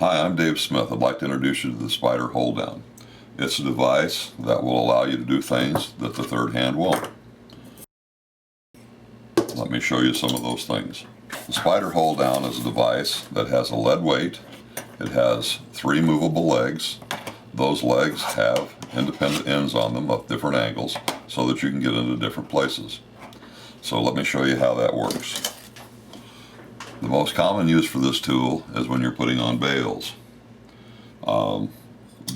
Hi, I'm Dave Smith. I'd like to introduce you to the spider hold down. It's a device that will allow you to do things that the third hand won't. Let me show you some of those things. The spider hold down is a device that has a lead weight. It has 3 movable legs. Those legs have independent ends on them of different angles so that you can get into different places. So let me show you how that works. The most common use for this tool is when you're putting on bales.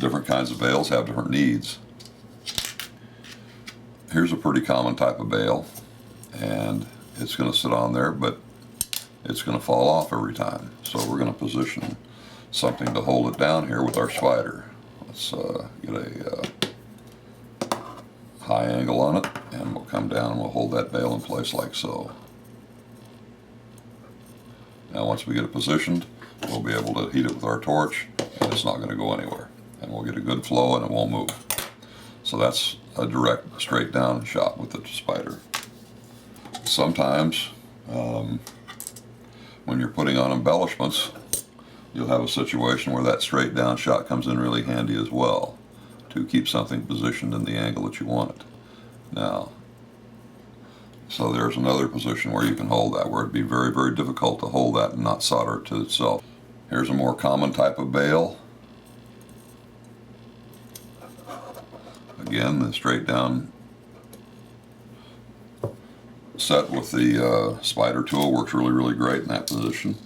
Different kinds of bales have different needs. Here's a pretty common type of bale, and it's going to sit on there, but it's going to fall off every time. So we're going to position something to hold it down here with our spider. Let's get a high angle on it, and we'll come down and we'll hold that bale in place like so. Now once we get it positioned, we'll be able to heat it with our torch, and it's not going to go anywhere. And we'll get a good flow and it won't move. So that's a direct, straight down shot with the spider. Sometimes, when you're putting on embellishments, you'll have a situation where that straight down shot comes in really handy as well to keep something positioned in the angle that you want it. Now, so there's another position where you can hold that, where it'd be very, very difficult to hold that and not solder it to itself. Here's a more common type of bale. Again, the straight down set with the spider tool works really, really great in that position.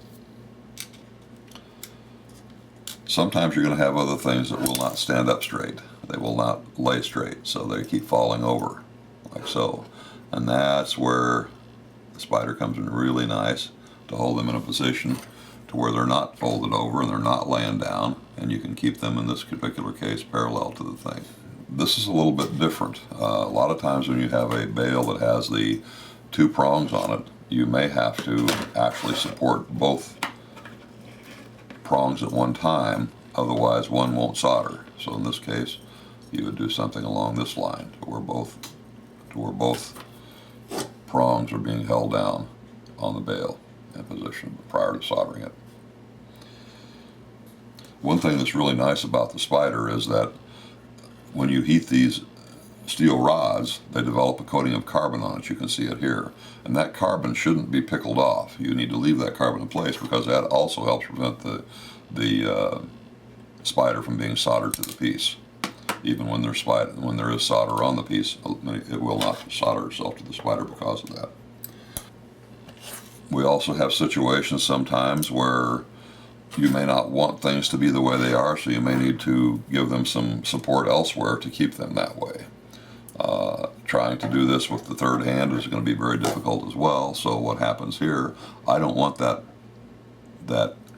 Sometimes you're going to have other things that will not stand up straight. They will not lay straight, so they keep falling over, like so. And that's where the spider comes in really nice to hold them in a position to where they're not folded over and they're not laying down, and you can keep them in this particular case parallel to the thing. This is a little bit different. A lot of times when you have a bale that has the 2 prongs on it, you may have to actually support both prongs at one time, otherwise one won't solder. So in this case, you would do something along this line to where both prongs are being held down on the bale in position prior to soldering it. One thing that's really nice about the spider is that when you heat these steel rods, they develop a coating of carbon on it. You can see it here. And that carbon shouldn't be pickled off. You need to leave that carbon in place because that also helps prevent the spider from being soldered to the piece. Even when there is solder on the piece, it will not solder itself to the spider because of that. We also have situations sometimes where you may not want things to be the way they are, so you may need to give them some support elsewhere to keep them that way. Trying to do this with the third hand is going to be very difficult as well, so what happens here, I don't want that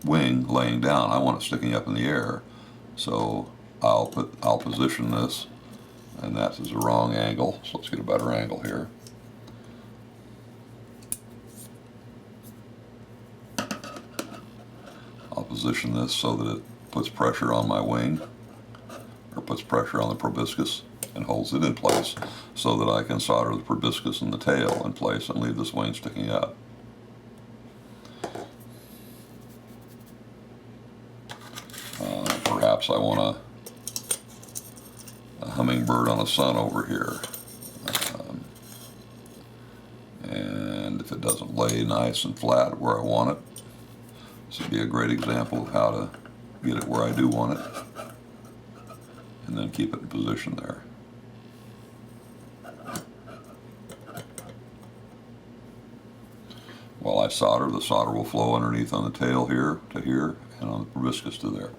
wing laying down. I want it sticking up in the air. So I'll position this, and that is the wrong angle, so let's get a better angle here. I'll position this so that it puts pressure on my wing, or puts pressure on the proboscis and holds it in place so that I can solder the proboscis and the tail in place and leave this wing sticking up. Perhaps I want a hummingbird on a sun over here. And if it doesn't lay nice and flat where I want it, this would be a great example of how to get it where I do want it, and then keep it in position there. While I solder, the solder will flow underneath on the tail here to here, and on the proboscis to there.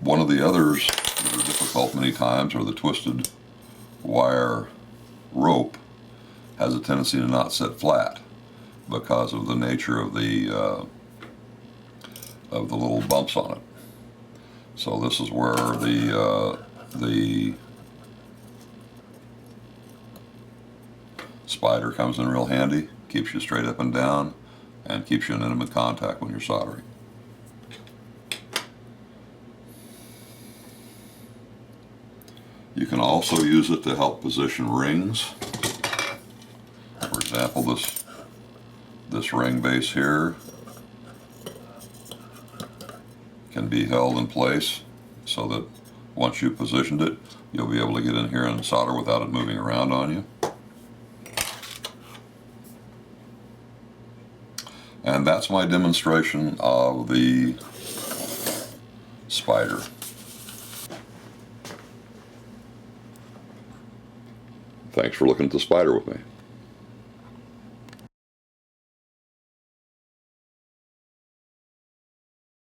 One of the others that are difficult many times are the twisted wire rope. Has a tendency to not sit flat because of the nature of the little bumps on it. So this is where the spider comes in real handy, keeps you straight up and down, and keeps you in intimate contact when you're soldering. You can also use it to help position rings. For example, This ring base here can be held in place so that once you've positioned it, you'll be able to get in here and solder without it moving around on you. And that's my demonstration of the spider. Thanks for looking at the spider with me.